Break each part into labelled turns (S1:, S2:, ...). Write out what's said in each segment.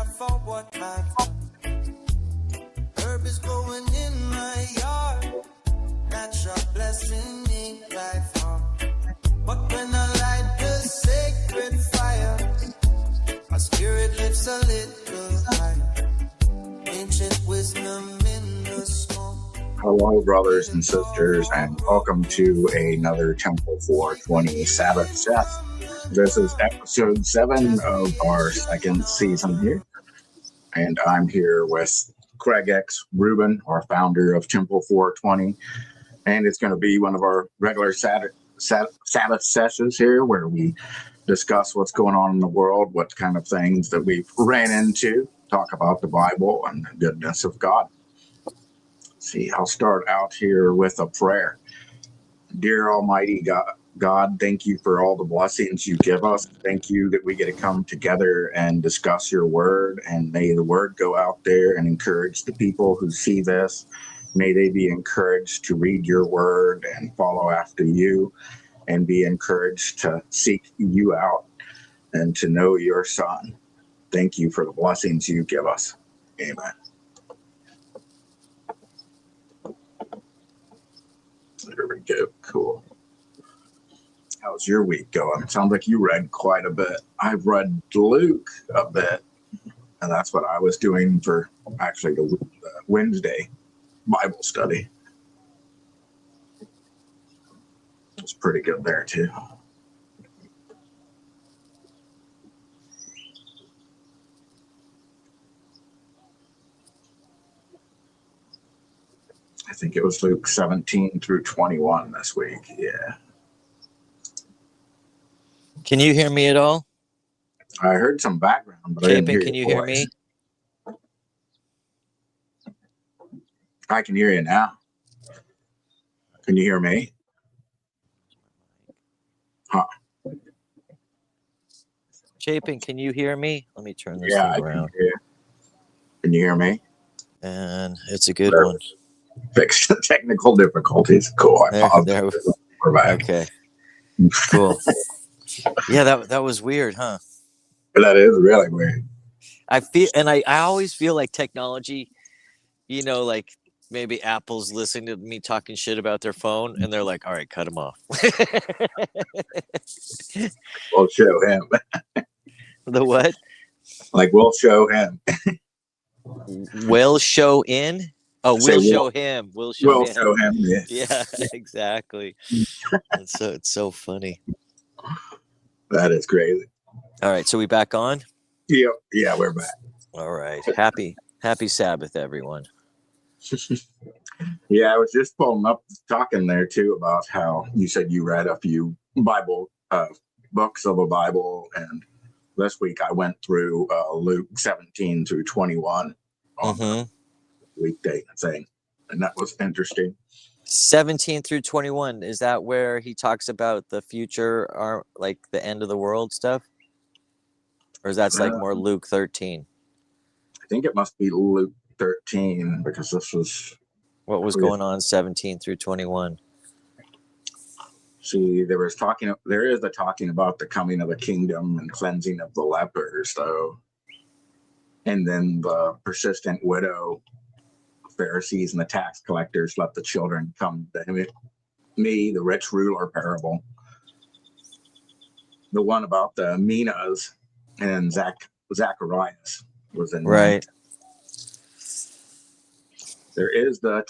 S1: I forward my tongue. Herb is growing in my yard. Natural blessing me by far. But when I light the sacred fire, my spirit lifts a little higher. Ancient wisdom in the smoke.
S2: Hello, brothers and sisters, and welcome to another Temple 420 Sabbath Seth. This is episode 7 of our second season here, and I'm here with Craig X. Rubin, our founder of Temple 420, and it's going to be one of our regular Sabbath sessions here where we discuss what's going on in the world, what kind of things that we've ran into, talk about the Bible and the goodness of God. See, I'll start out here with a prayer. Dear Almighty God, thank you for all the blessings you give us. Thank you that we get to come together and discuss your word, and may the word go out there and encourage the people who see this. May they be encouraged to read your word and follow after you, and be encouraged to seek you out and to know your Son. Thank you for the blessings you give us. Amen. There we go. Cool. How's your week going? Sounds like you read quite a bit. I've read Luke a bit, and that's what I was doing for actually the Wednesday Bible study. It's pretty good there too. I think it was Luke 17 through 21 this week. Yeah.
S3: Can you hear me at all?
S2: I heard some background, but I didn't hear
S3: can you
S2: your
S3: hear me?
S2: voice. I can hear you now. Can you hear me? Huh.
S3: Chapin, can you hear me? Let me turn this
S2: Yeah,
S3: thing
S2: I
S3: around.
S2: can hear you. Can you hear me?
S3: And it's a good one.
S2: Fixed the technical difficulties. Cool. I paused. We're back.
S3: Okay. Cool. Yeah, that was weird, huh?
S2: That is really weird.
S3: I always feel like technology, like maybe Apple's listening to me talking shit about their phone, and they're like, all right, cut them off.
S2: We'll show him.
S3: The what?
S2: Like, we'll show him.
S3: Will show in? Oh, we'll show him. We'll show him. Yeah, exactly. It's so funny.
S2: That is crazy.
S3: All right, so we back on?
S2: Yeah, we're back.
S3: All right. Happy Sabbath, everyone.
S2: Yeah, I was just pulling up, talking there too about how you said you read a few Bible books of the Bible, and this week I went through Luke 17 through 21 on the weekday thing, and that was interesting.
S3: 17 through 21, is that where he talks about the future, or like the end of the world stuff, or is that like more Luke 13?
S2: I think it must be Luke 13, because this was
S3: what was going on 17 through 21.
S2: See, there is the talking about the coming of the kingdom and cleansing of the lepers, though, and then the persistent widow, Pharisees and the tax collectors let the children come to me, the rich ruler parable. The one about the Minas and Zacharias was in
S3: right.
S2: There is the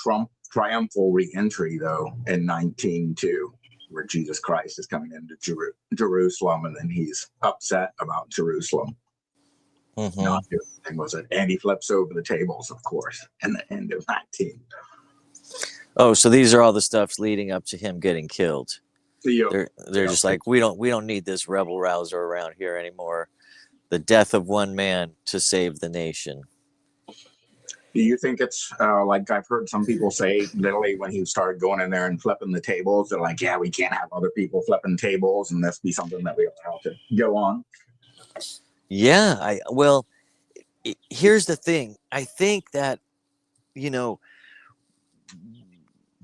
S2: triumphal re-entry, though, in 19:2, where Jesus Christ is coming into Jerusalem, and then he's upset about Jerusalem. Not doing anything, was it? And he flips over the tables, of course, in the end of 19.
S3: Oh, so these are all the stuffs leading up to him getting killed. They're just like, we don't need this rebel rouser around here anymore. The death of one man to save the nation.
S2: Do you think it's like I've heard some people say, literally, when he started going in there and flipping the tables, they're like, yeah, we can't have other people flipping tables, and this be something that we allow to go on?
S3: Yeah, here's the thing. I think that,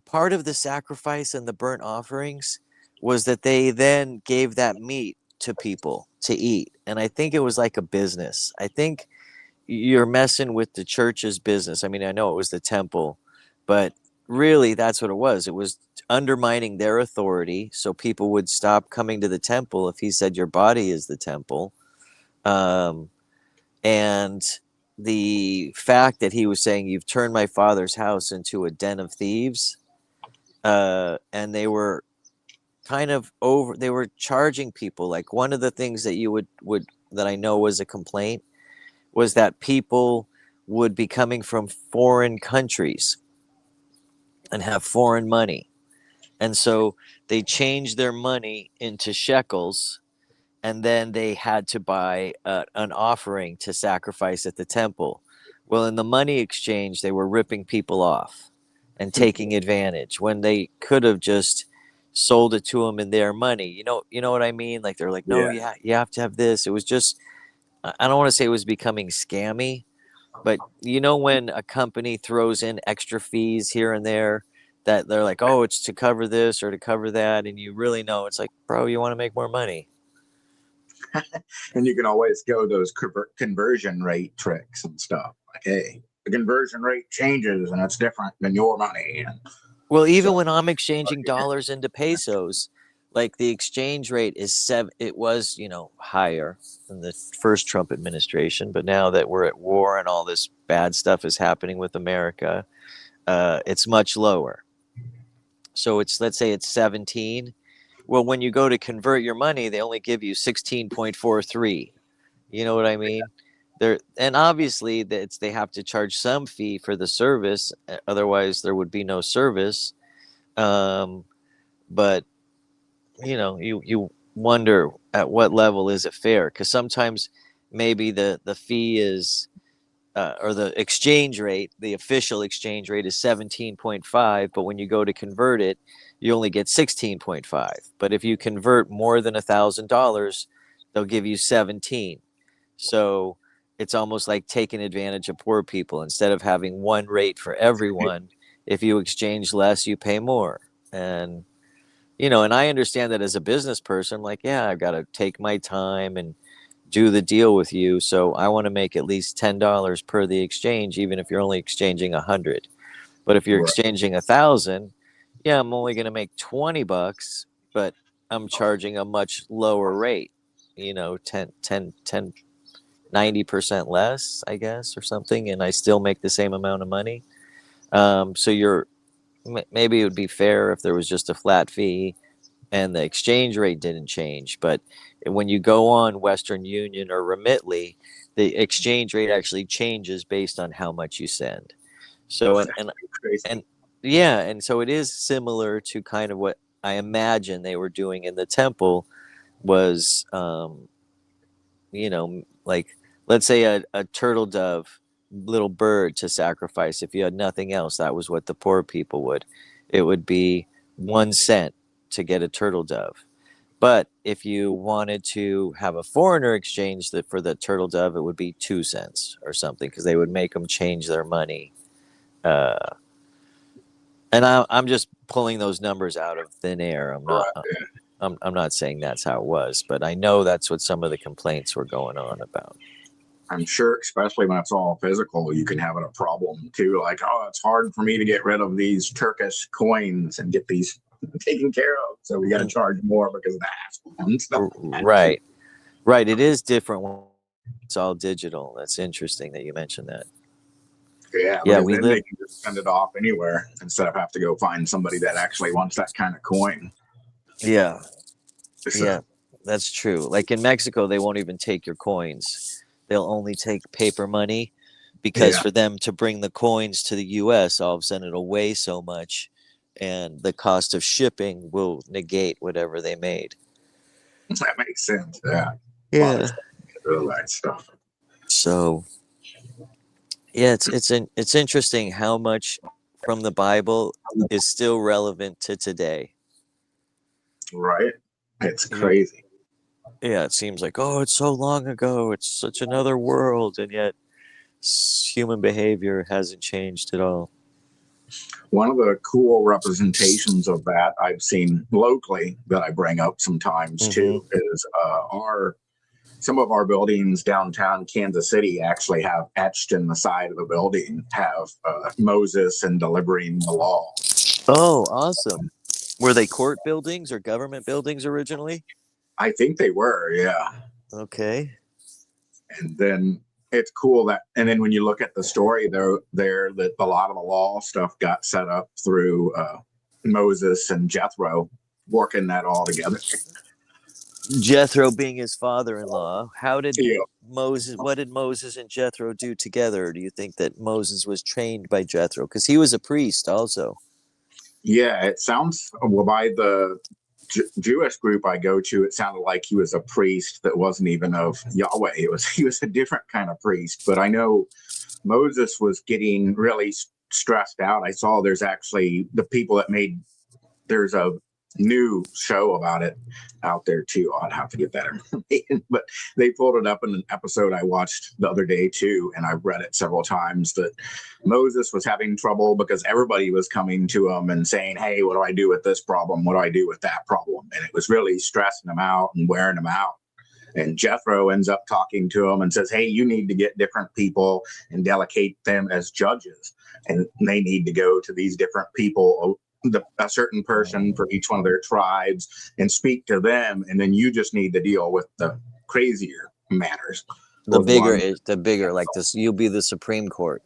S3: part of the sacrifice and the burnt offerings was that they then gave that meat to people to eat. And I think it was like a business. I think you're messing with the church's business. I mean, I know it was the temple, but really that's what it was. It was undermining their authority, so people would stop coming to the temple if he said your body is the temple. And the fact that he was saying, you've turned my father's house into a den of thieves, and they were kind of they were charging people. Like, one of the things that you would that I know was a complaint was that people would be coming from foreign countries and have foreign money. And so they changed their money into shekels, and then they had to buy an offering to sacrifice at the temple. Well, in the money exchange, they were ripping people off and taking advantage when they could have just sold it to them in their money. You know what I mean? Like, they're like, no, yeah, you have to have this. It was just, I don't want to say it was becoming scammy, but when a company throws in extra fees here and there, that they're like, oh, it's to cover this or to cover that, and you really know it's like, bro, you want to make more money.
S2: And you can always go those conversion rate tricks and stuff. Like, hey, the conversion rate changes and it's different than your money.
S3: Well, even when I'm exchanging dollars into pesos, like, the exchange rate is it was, higher than the first Trump administration, but now that we're at war and all this bad stuff is happening with America, it's much lower. So let's say it's 17. Well, when you go to convert your money, they only give you 16.43. You know what I mean? And obviously they have to charge some fee for the service, otherwise there would be no service. But you wonder at what level is it fair? Because sometimes maybe the fee is or the exchange rate, the official exchange rate is 17.5, but when you go to convert it, you only get 16.5. But if you convert more than $1,000, they'll give you 17. So it's almost like taking advantage of poor people. Instead of having one rate for everyone, if you exchange less, you pay more. And and I understand that as a business person, like, yeah, I've got to take my time and do the deal with you. So I want to make at least $10 per the exchange, even if you're only exchanging 100. But if you're exchanging 1,000, yeah, I'm only going to make $20, but I'm charging a much lower rate, 90% less, I guess, or something. And I still make the same amount of money. So maybe it would be fair if there was just a flat fee and the exchange rate didn't change. But when you go on Western Union or Remitly, the exchange rate actually changes based on how much you send. So and yeah, and so it is similar to kind of what I imagine they were doing in the temple was, like, let's say a turtle dove, little bird to sacrifice. If you had nothing else, that was what the poor people would. It would be 1 cent to get a turtle dove. But if you wanted to have a foreigner exchange for the turtle dove, it would be 2 cents or something, because they would make them change their money. And I'm just pulling those numbers out of thin air. I'm not saying that's how it was, but I know that's what some of the complaints were going on about.
S2: I'm sure, especially when it's all physical, you can have a problem too. Like, oh, it's hard for me to get rid of these Turkish coins and get these taken care of. So we got to charge more because of that. And stuff like that.
S3: Right. It is different when it's all digital. That's interesting that you mentioned that.
S2: Yeah, then they can just send it off anywhere instead of have to go find somebody that actually wants that kind of coin.
S3: Yeah. Yeah, that's true. Like in Mexico, they won't even take your coins. They'll only take paper money, because for them to bring the coins to the U.S., all of a sudden it'll weigh so much, and the cost of shipping will negate whatever they made.
S2: That makes sense. Yeah.
S3: Yeah.
S2: All that stuff.
S3: So, yeah, it's interesting how much from the Bible is still relevant to today.
S2: Right. It's crazy.
S3: Yeah, it seems like, oh, it's so long ago. It's such another world, and yet human behavior hasn't changed at all.
S2: One of the cool representations of that I've seen locally that I bring up sometimes too is our some of our buildings downtown Kansas City actually have etched in the side of the building have Moses and delivering the law.
S3: Oh, awesome. Were they court buildings or government buildings originally?
S2: I think they were, yeah.
S3: Okay.
S2: And then it's cool that, and then when you look at the story there that a lot of the law stuff got set up through Moses and Jethro working that all together.
S3: Jethro being his father-in-law. How did
S2: Yeah.
S3: what did Moses and Jethro do together? Do you think that Moses was trained by Jethro? Because he was a priest also.
S2: Yeah, it sounds, well, by the Jewish group I go to, it sounded like he was a priest that wasn't even of Yahweh. He was a different kind of priest. But I know Moses was getting really stressed out. I saw there's actually the people that there's a new show about it out there too. I'd have to get that information, but they pulled it up in an episode I watched the other day too, and I've read it several times, that Moses was having trouble because everybody was coming to him and saying, hey, what do I do with this problem? What do I do with that problem? And it was really stressing him out and wearing him out. And Jethro ends up talking to him and says, hey, you need to get different people and delegate them as judges, and they need to go to these different people, a certain person for each one of their tribes, and speak to them, and then you just need to deal with the crazier matters.
S3: The bigger like this, you'll be the Supreme Court.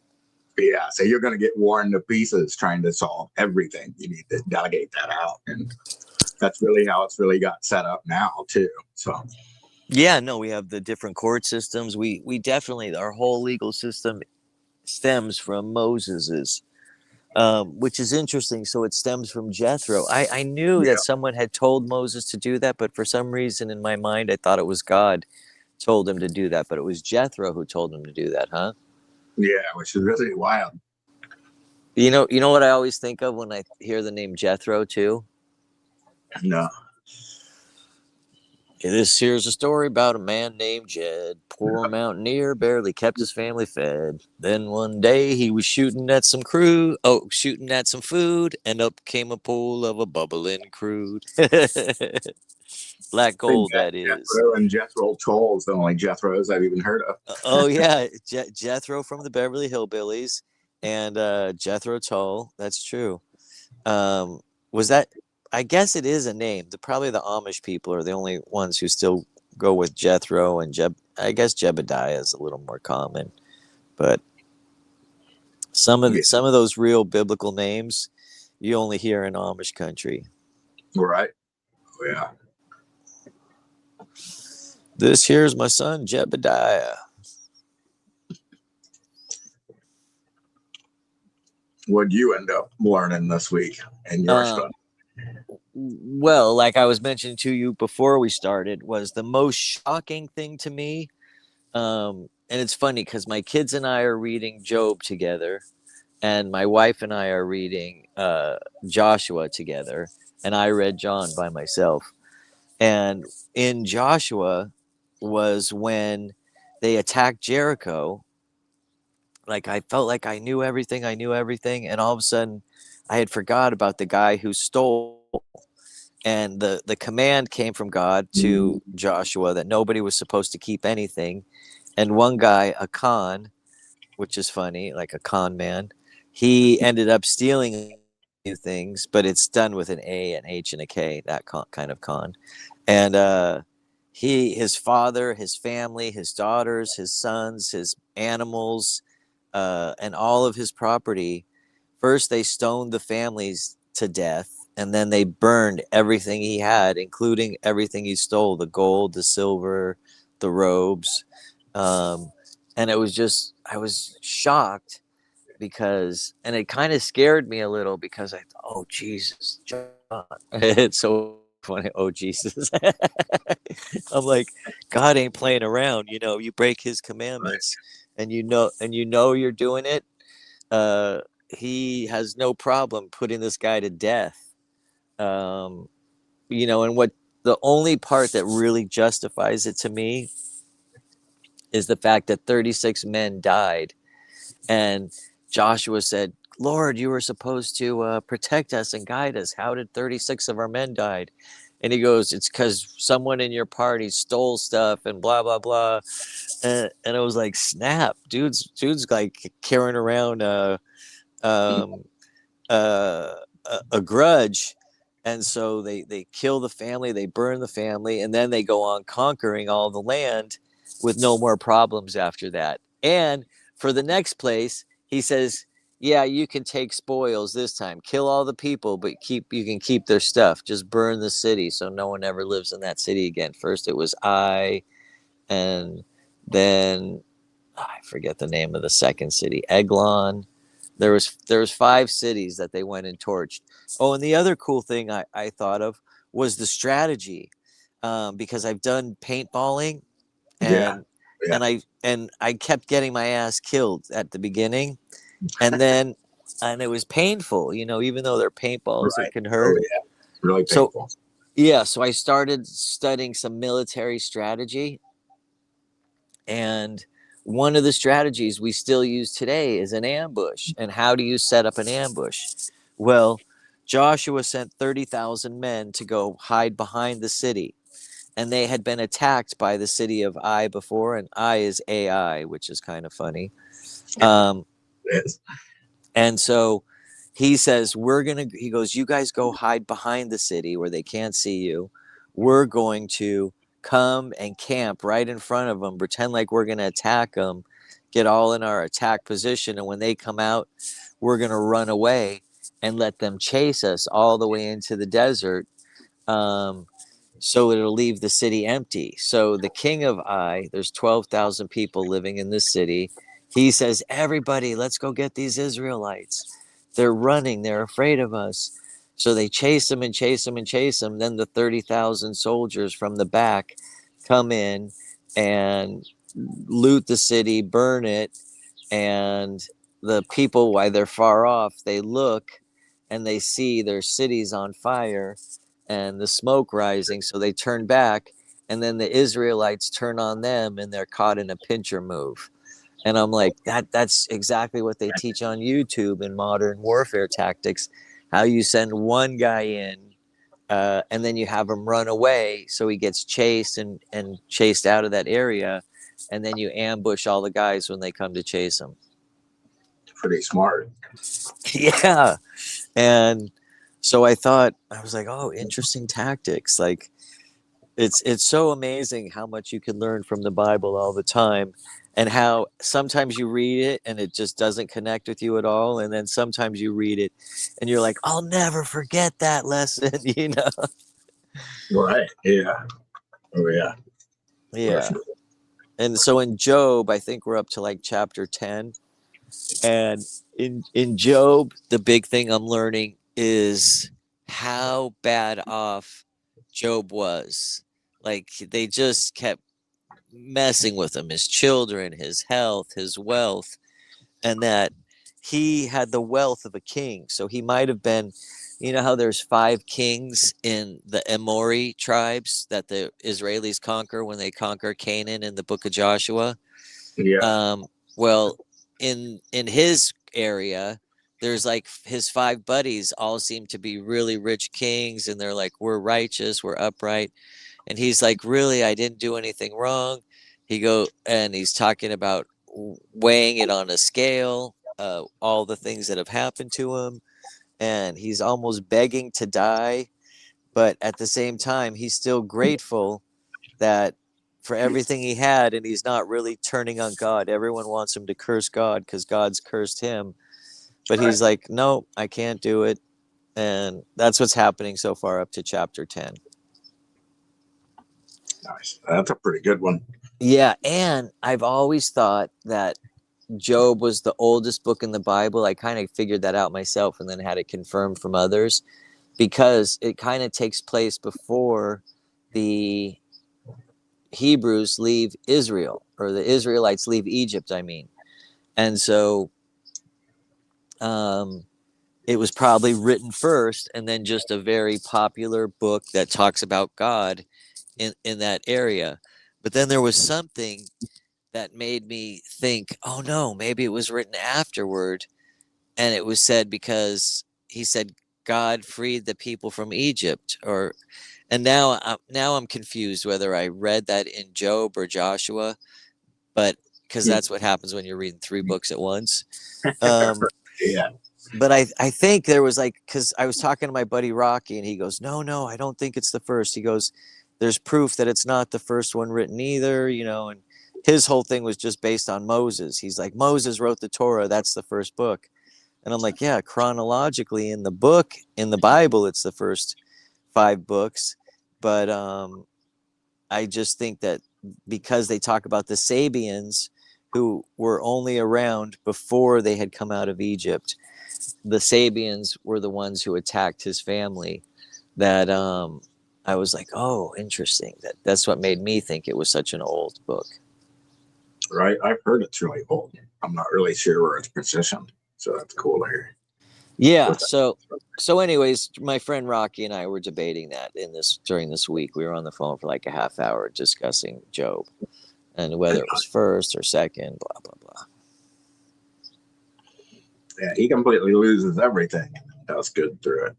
S2: Yeah, so you're going to get worn to pieces trying to solve everything. You need to delegate that out, and that's really how it's really got set up now too. So
S3: yeah, no, we have the different court systems. We definitely, our whole legal system stems from Moses's. Which is interesting. So it stems from Jethro. I knew that someone had told Moses to do that, but for some reason in my mind, I thought it was God told him to do that, but it was Jethro who told him to do that, huh?
S2: Yeah, which is really wild.
S3: You know what I always think of when I hear the name Jethro too?
S2: No.
S3: Here's a story about a man named Jed, poor mountaineer, barely kept his family fed. Then one day he was shooting at some food, and up came a pool of a bubbling crude. Black gold, that is.
S2: Jethro and Jethro Tull is the only Jethros I've even heard of.
S3: Oh yeah, Jethro from the Beverly Hillbillies and Jethro Tull. That's true. Was that? I guess it is a name. Probably the Amish people are the only ones who still go with Jethro, and I guess Jebediah is a little more common, but some of those real biblical names you only hear in Amish country.
S2: Right. Yeah.
S3: This here's my son Jebediah.
S2: What'd you end up learning this week in your study?
S3: Well, like I was mentioning to you before we started, was the most shocking thing to me. And it's funny because my kids and I are reading Job together, and my wife and I are reading Joshua together, and I read John by myself. And in Joshua was when they attacked Jericho. Like I felt like I knew everything, and all of a sudden I had forgot about the guy who stole. And the command came from God to Joshua that nobody was supposed to keep anything. And one guy, a con, which is funny, like a con man, he ended up stealing a few things, but it's done with an A, an H, and a K, that kind of con. And his father, his family, his daughters, his sons, his animals, and all of his property, first they stoned the families to death. And then they burned everything he had, including everything he stole, the gold, the silver, the robes. And it was just, I was shocked because, and it kind of scared me a little because I thought, oh, Jesus, John. It's so funny. Oh, Jesus. I'm like, God ain't playing around. You break his commandments, and you know you're doing it. He has no problem putting this guy to death. And what the only part that really justifies it to me is the fact that 36 men died, and Joshua said, Lord, you were supposed to protect us and guide us. How did 36 of our men died? And he goes, it's because someone in your party stole stuff and blah blah blah. And it was like, snap, dude's like carrying around um, a grudge. And so they kill the family, they burn the family, and then they go on conquering all the land with no more problems after that. And for the next place, he says, yeah, you can take spoils this time, kill all the people, but you can keep their stuff. Just burn the city so no one ever lives in that city again. First it was I, and then I forget the name of the second city, Eglon. There was 5 cities that they went and torched. Oh, and the other cool thing I thought of was the strategy, because I've done paintballing,
S2: Yeah.
S3: and I kept getting my ass killed at the beginning, and then and it was painful, even though they're paintballs,
S2: Right.
S3: it can
S2: Oh,
S3: hurt.
S2: yeah. Really
S3: So
S2: painful.
S3: yeah, so I started studying some military strategy, and one of the strategies we still use today is an ambush. And how do you set up an ambush? Well, Joshua sent 30,000 men to go hide behind the city. And they had been attacked by the city of Ai before, and Ai is AI, which is kind of funny. Um,
S2: Yes.
S3: and so he says, he goes, you guys go hide behind the city where they can't see you. We're going to come and camp right in front of them, pretend like we're going to attack them, get all in our attack position. And when they come out, we're going to run away and let them chase us all the way into the desert. Um, so it'll leave the city empty. So the king of Ai, there's 12,000 people living in this city. He says, everybody, let's go get these Israelites. They're running. They're afraid of us. So they chase them and chase them and chase them. Then the 30,000 soldiers from the back come in and loot the city, burn it. And the people, while they're far off, they look and they see their cities on fire and the smoke rising. So they turn back, and then the Israelites turn on them, and they're caught in a pincher move. And I'm like, that's exactly what they teach on YouTube in modern warfare tactics, how you send one guy in, and then you have him run away so he gets chased and chased out of that area, and then you ambush all the guys when they come to chase him.
S2: Pretty smart.
S3: Yeah. And so I was like, oh, interesting tactics. Like, it's so amazing how much you can learn from the Bible all the time, and how sometimes you read it and it just doesn't connect with you at all, and then sometimes you read it and you're like, I'll never forget that lesson.
S2: Right. Yeah. Oh, yeah.
S3: Yeah. And so in Job, I think we're up to like chapter 10, and in Job, the big thing I'm learning is how bad off Job was. Like, they just kept messing with him, his children, his health, his wealth, and that he had the wealth of a king. So he might have been, how there's 5 kings in the Amori tribes that the Israelis conquer when they conquer Canaan in the book of Joshua.
S2: Yeah.
S3: Well, in his area, there's like his 5 buddies all seem to be really rich kings, and they're like, we're righteous, we're upright. And he's like, really, I didn't do anything wrong. He's talking about weighing it on a scale, all the things that have happened to him, and he's almost begging to die, but at the same time he's still grateful that for everything he had, and he's not really turning on God. Everyone wants him to curse God because God's cursed him, but he's like, no, I can't do it. And that's what's happening so far up to chapter 10.
S2: Nice. That's a pretty good one.
S3: Yeah, and I've always thought that Job was the oldest book in the Bible. I kind of figured that out myself and then had it confirmed from others, because it kind of takes place before the Hebrews leave Israel, or the Israelites leave Egypt, I mean. And so it was probably written first, and then just a very popular book that talks about God in that area. But then there was something that made me think, oh no, maybe it was written afterward. And it was said because he said God freed the people from Egypt, and now I'm confused whether I read that in Job or Joshua, but because that's what happens when you're reading 3 books at once.
S2: Yeah.
S3: But I think there was like, because I was talking to my buddy Rocky, and he goes, no, I don't think it's the first. He goes, there's proof that it's not the first one written either, and his whole thing was just based on Moses. He's like, Moses wrote the Torah, that's the first book. And I'm like, yeah, chronologically in the Bible, it's the first 5 books. But I just think that because they talk about the Sabians who were only around before they had come out of Egypt, the Sabians were the ones who attacked his family, that I was like, oh, interesting. That's what made me think it was such an old book.
S2: Right. I've heard it's really old. I'm not really sure where it's positioned. So that's cool to hear.
S3: Yeah. So anyways, my friend Rocky and I were debating that during this week. We were on the phone for like a half hour discussing Job and whether it was first or second, blah, blah, blah.
S2: Yeah, he completely loses everything and does good through it.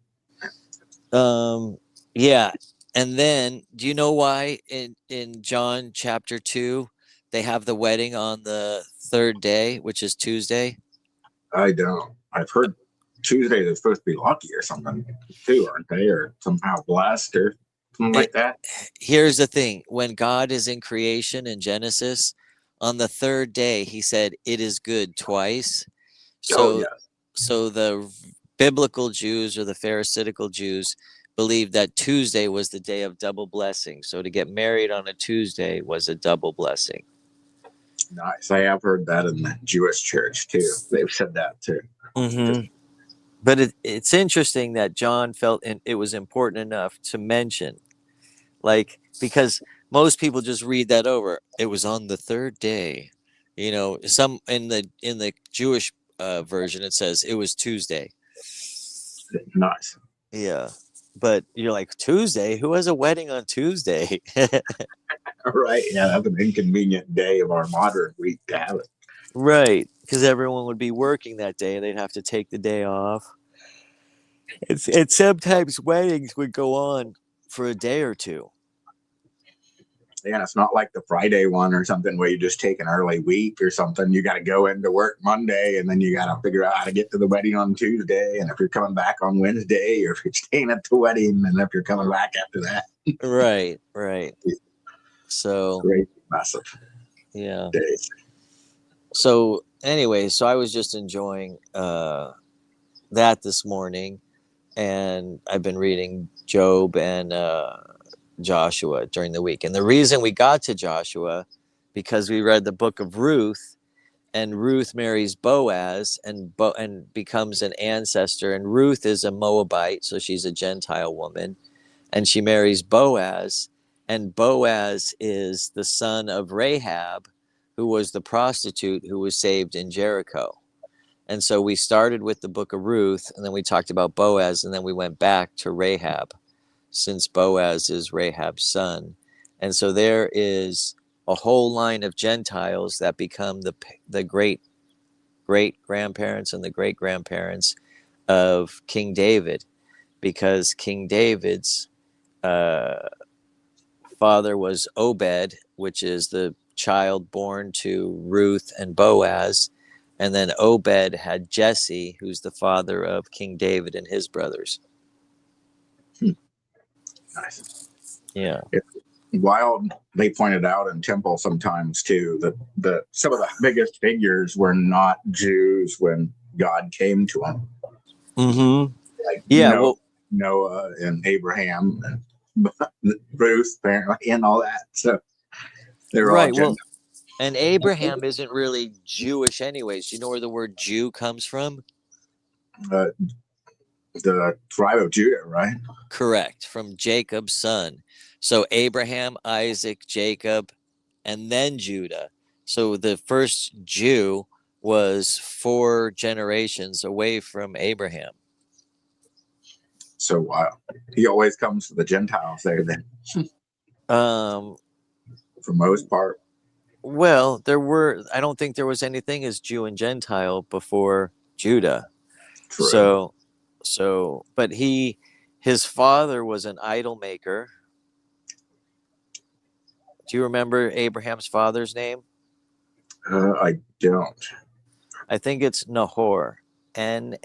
S3: Yeah. And then, do you know why in John chapter 2 they have the wedding on the 3rd day, which is Tuesday?
S2: I don't. I've heard Tuesday is supposed to be lucky or something too, aren't they? Or somehow blessed or something like that.
S3: Here's the thing. When God is in creation in Genesis, on the 3rd day, he said, it is good twice. So the biblical Jews or the Pharisaical Jews believed that Tuesday was the day of double blessing. So to get married on a Tuesday was a double blessing.
S2: Nice. I have heard that in the Jewish church too. They've said that too.
S3: Mm-hmm. But it's interesting that John felt it was important enough to mention, like, because most people just read that over. It was on the 3rd day. Some in the Jewish version, it says it was Tuesday.
S2: Nice.
S3: Yeah. But you're like, Tuesday? Who has a wedding on Tuesday?
S2: Right. Yeah, that's an inconvenient day of our modern week to have it.
S3: Right. Because everyone would be working that day. They'd have to take the day off. And sometimes weddings would go on for a day or two.
S2: Yeah, it's not like the Friday one or something where you just take an early week or something. You got to go into work Monday, and then you got to figure out how to get to the wedding on Tuesday. And if you're coming back on Wednesday, or if you're staying at the wedding, and if you're coming back after that.
S3: Right. So
S2: great, massive.
S3: Yeah.
S2: Days.
S3: So anyway, I was just enjoying that this morning, and I've been reading Job and Joshua during the week. And the reason we got to Joshua, because we read the book of Ruth, and Ruth marries Boaz and becomes an ancestor. And Ruth is a Moabite, so she's a Gentile woman, and she marries Boaz. And Boaz is the son of Rahab, who was the prostitute who was saved in Jericho. And so we started with the book of Ruth, and then we talked about Boaz, and then we went back to Rahab, since Boaz is Rahab's son. And so there is a whole line of Gentiles that become the great-grandparents and the great-grandparents of King David, because King David's father was Obed, which is the child born to Ruth and Boaz. And then Obed had Jesse, who's the father of King David and his brothers.
S2: Nice.
S3: Yeah.
S2: Wild, they pointed out in temple sometimes too that some of the biggest figures were not Jews when God came to them.
S3: Mm-hmm.
S2: Like
S3: yeah,
S2: Noah and Abraham and Ruth apparently and all that. So they were all Gentiles.
S3: And Abraham isn't really Jewish anyways. Do you know where the word Jew comes from?
S2: The tribe of Judah, right?
S3: Correct. From Jacob's son. So Abraham, Isaac, Jacob, and then Judah. So the first Jew was 4 generations away from Abraham.
S2: So wow. He always comes to the Gentiles there then. For most part.
S3: Well, I don't think there was anything as Jew and Gentile before Judah. True. So, but his father was an idol maker. Do you remember Abraham's father's name?
S2: I don't.
S3: I think it's Nahor, Nahor.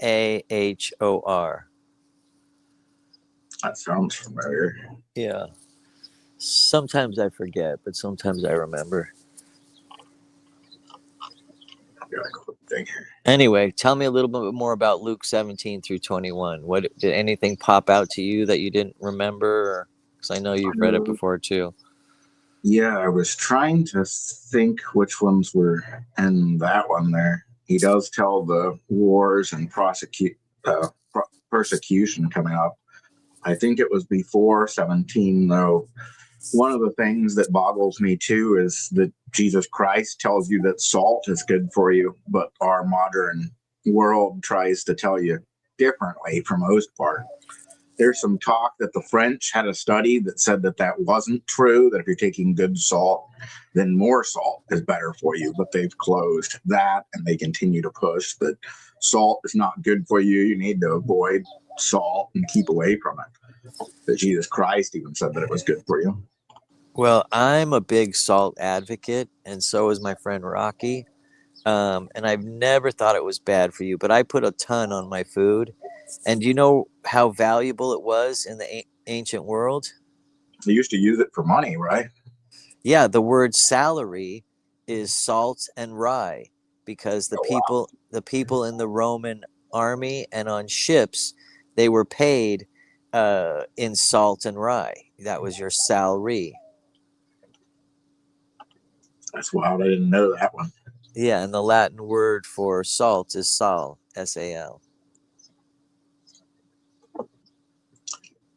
S2: That sounds familiar.
S3: Yeah. Sometimes I forget, but sometimes I remember. Anyway, tell me a little bit more about Luke 17 through 21. What did anything pop out to you that you didn't remember? Because I know you've read it before too.
S2: Yeah, I was trying to think which ones were in that one there. He does tell the wars and persecution coming up. I think it was before 17, though. One of the things that boggles me too is that Jesus Christ tells you that salt is good for you, but our modern world tries to tell you differently for most part. There's some talk that the French had a study that said that that wasn't true, that if you're taking good salt, then more salt is better for you. But they've closed that and they continue to push that salt is not good for you. You need to avoid salt and keep away from it. That Jesus Christ even said that it was good for you.
S3: Well, I'm a big salt advocate, and so is my friend Rocky. And I've never thought it was bad for you, but I put a ton on my food. And do you know how valuable it was in the ancient world?
S2: They used to use it for money, right?
S3: Yeah, the word salary is salt and rye, because the people in the Roman army and on ships, they were paid in salt and rye. That was your salary.
S2: That's wild. I didn't know that one.
S3: Yeah, and the Latin word for salt is sal, S-A-L.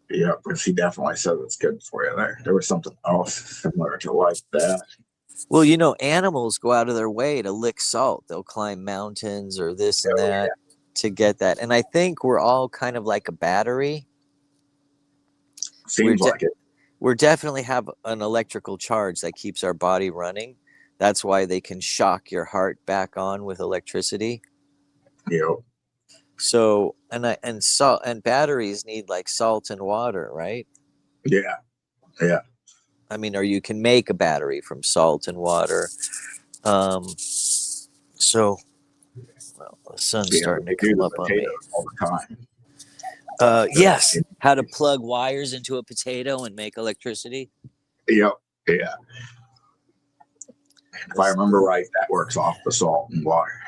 S2: Yeah, because he definitely said it's good for you there. There was something else similar to like that.
S3: Well, you know, animals go out of their way to lick salt. They'll climb mountains or this and that to get that. And I think we're all kind of like a battery.
S2: Seems like it.
S3: We definitely have an electrical charge that keeps our body running. That's why they can shock your heart back on with electricity.
S2: Yep.
S3: So, and batteries need like salt and water, right?
S2: Yeah. Yeah.
S3: I mean, or you can make a battery from salt and water. So, well, the sun's starting to come up on me
S2: all the time.
S3: Yes, how to plug wires into a potato and make electricity.
S2: Yep. Yeah. If I remember right, that works off the salt and water.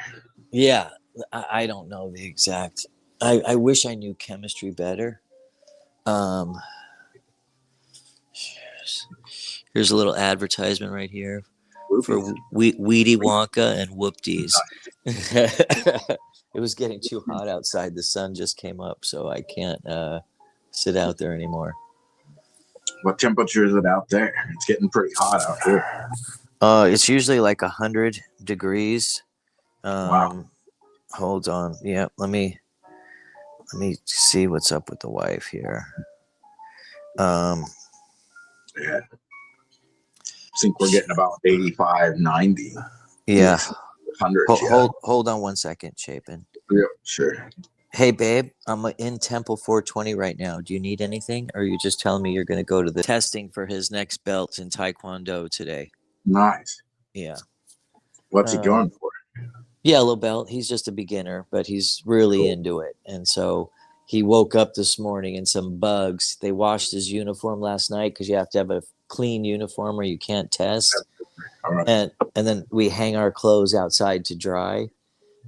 S3: Yeah, I don't know the exact. I wish I knew chemistry better. Here's a little advertisement right here for Weedy Wonka and Whoopties. It was getting too hot outside. The sun just came up, so I can't sit out there anymore.
S2: What temperature is it out there? It's getting pretty hot out here.
S3: It's usually like 100 degrees.
S2: Wow.
S3: Hold on. Yeah, let me see what's up with the wife here.
S2: Yeah. I think we're getting about 85, 90.
S3: Yeah.
S2: 100.
S3: Hold on one second, Chapin.
S2: Yeah, sure.
S3: Hey, babe, I'm in Temple 420 right now. Do you need anything? Or are you just telling me you're going to go to the testing for his next belt in Taekwondo today?
S2: Nice.
S3: Yeah.
S2: What's he going for?
S3: Yellow belt. He's just a beginner, but he's really into it. And so he woke up this morning and some bugs. They washed his uniform last night because you have to have a clean uniform or you can't test.
S2: Right.
S3: And then we hang our clothes outside to dry.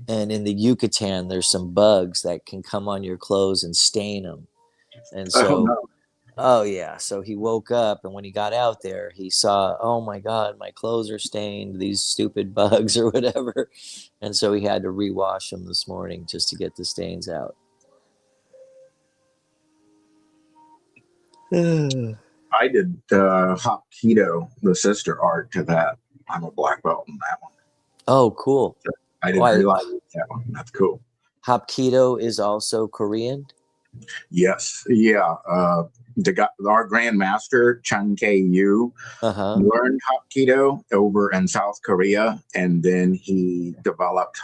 S3: And in the Yucatan, there's some bugs that can come on your clothes and stain them. And so, oh yeah. So he woke up, and when he got out there, he saw, oh my God, my clothes are stained, these stupid bugs or whatever. And so he had to rewash them this morning just to get the stains out.
S2: I did Hapkido, the sister art to that. I'm a black belt in that one.
S3: Oh, cool.
S2: So I didn't realize that one. That's cool.
S3: Hapkido is also Korean?
S2: Yes. Yeah. Our grandmaster, Chung K-yu, learned Hapkido over in South Korea, and then he developed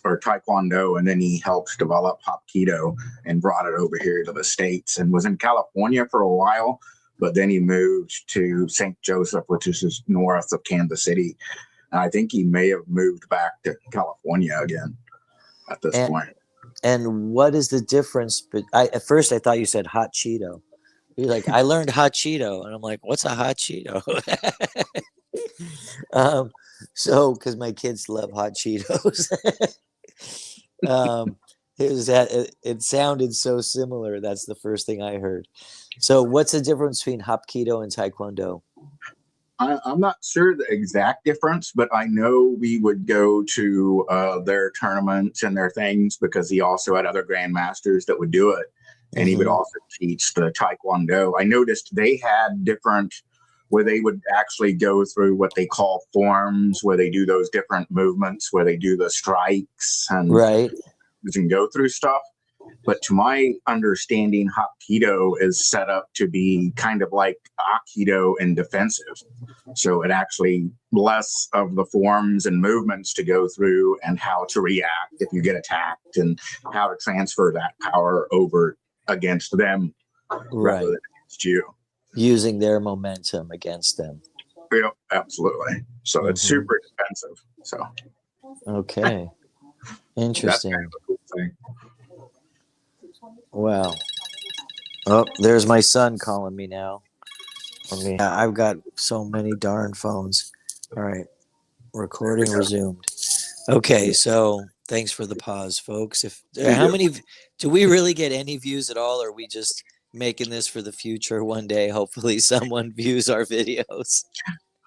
S2: or Taekwondo, and then he helped develop Hapkido and brought it over here to the States and was in California for a while, but then he moved to St. Joseph, which is just north of Kansas City. And I think he may have moved back to California again at this point.
S3: And what is the difference? But at first I thought you said hot Cheeto. You're like, I learned hot Cheeto, and I'm like, what's a hot Cheeto? So because my kids love hot Cheetos. It sounded so similar. That's the first thing I heard. So what's the difference between Hapkido and Taekwondo?
S2: I'm not sure the exact difference, but I know we would go to their tournaments and their things because he also had other grandmasters that would do it. And he would also teach the Taekwondo. I noticed they had different, where they would actually go through what they call forms, where they do those different movements, where they do the strikes and you can go through stuff. But to my understanding, Hapkido is set up to be kind of like Aikido and defensive. So it actually less of the forms and movements to go through and how to react if you get attacked and how to transfer that power over against them rather than against you.
S3: Using their momentum against them.
S2: Yeah, absolutely. So it's super defensive. So
S3: okay. Interesting.
S2: That's kind of a cool thing.
S3: Wow. Oh, there's my son calling me now. I've got so many darn phones. All right. Recording resumed. Okay, so thanks for the pause, folks. How many do we really get any views at all, or are we just making this for the future? One day, hopefully someone views our videos.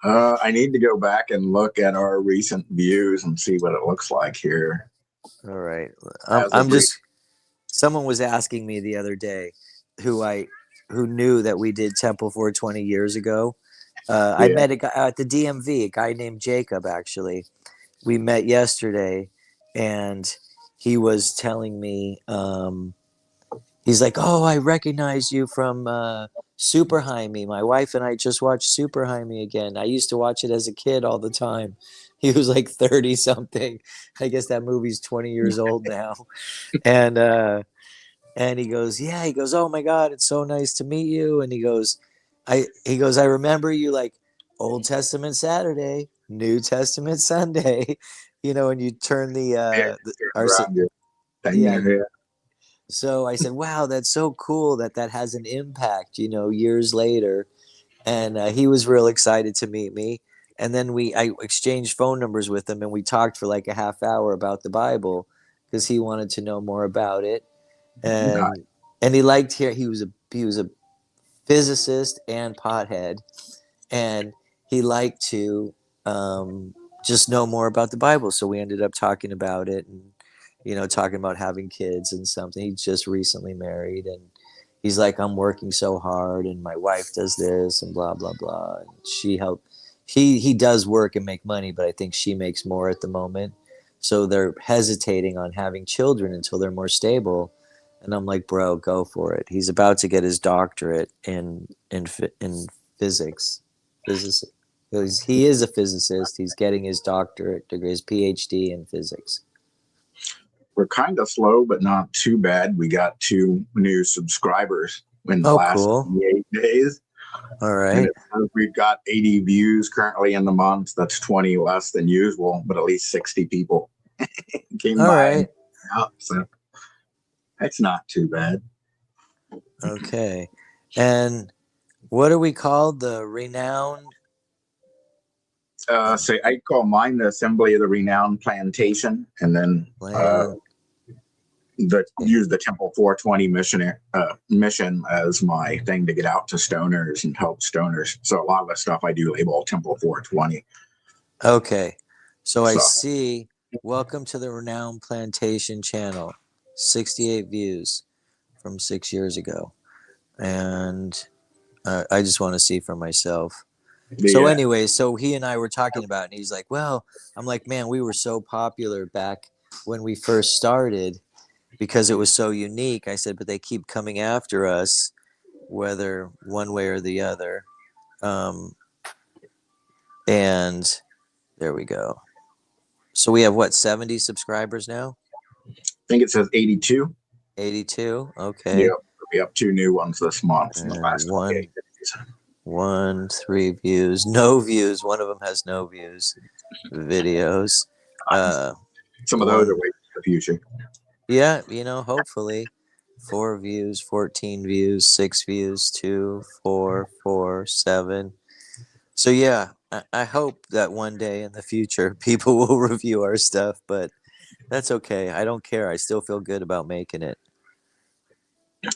S2: I need to go back and look at our recent views and see what it looks like here.
S3: All right. Someone was asking me the other day who knew that we did Temple 420 years ago. I met a guy at the DMV, a guy named Jacob, actually. We met yesterday, and he was telling me, he's like, oh, I recognize you from Super Jaime. My wife and I just watched Super Jaime again. I used to watch it as a kid all the time. He was like 30 something. I guess that movie's 20 years old now. And he goes, yeah, he goes, oh my God, it's so nice to meet you. And he goes, I remember you like Old Testament Saturday, New Testament Sunday, and you turn So I said, wow, that's so cool that has an impact, years later. And he was real excited to meet me. And then I exchanged phone numbers with him, and we talked for like a half hour about the Bible because he wanted to know more about it. And he liked he was a physicist and pothead, and he liked to just know more about the Bible. So we ended up talking about it, and talking about having kids and something. He's just recently married, and he's like, I'm working so hard, and my wife does this, and blah blah blah. And she helped. He does work and make money, but I think she makes more at the moment. So they're hesitating on having children until they're more stable. And I'm like, bro, go for it. He's about to get his doctorate in physics. He is a physicist. He's getting his doctorate degree, his PhD in physics.
S2: We're kind of slow, but not too bad. We got 2 new subscribers in the last 8 days.
S3: All right.
S2: We've got 80 views currently in the month. That's 20 less than usual, but at least 60 people came by.
S3: Right.
S2: So that's not too bad.
S3: Okay. And what are we called? The Renown?
S2: I call mine the Assembly of the Renown Plantation, and then use the Temple 420 mission as my thing to get out to stoners and help stoners. So a lot of the stuff I do label Temple 420.
S3: Okay. So I see, welcome to the Renown Plantation channel. 68 views from 6 years ago. And I just want to see for myself. So anyway, so he and I were talking about it, and he's like, well, I'm like, man, we were so popular back when we first started because it was so unique. I said, but they keep coming after us, whether one way or the other. And there we go. So we have what, 70 subscribers now?
S2: I think it says 82.
S3: 82. Okay.
S2: Yep. We have 2 new ones this month in the last 28 days.
S3: 3 views, no views. One of them has no views. Videos.
S2: Some of those are waiting for the future.
S3: Yeah, hopefully 4 views, 14 views, 6 views, 2, 4, 4, 7. So yeah, I hope that one day in the future people will review our stuff, but that's okay. I don't care. I still feel good about making it.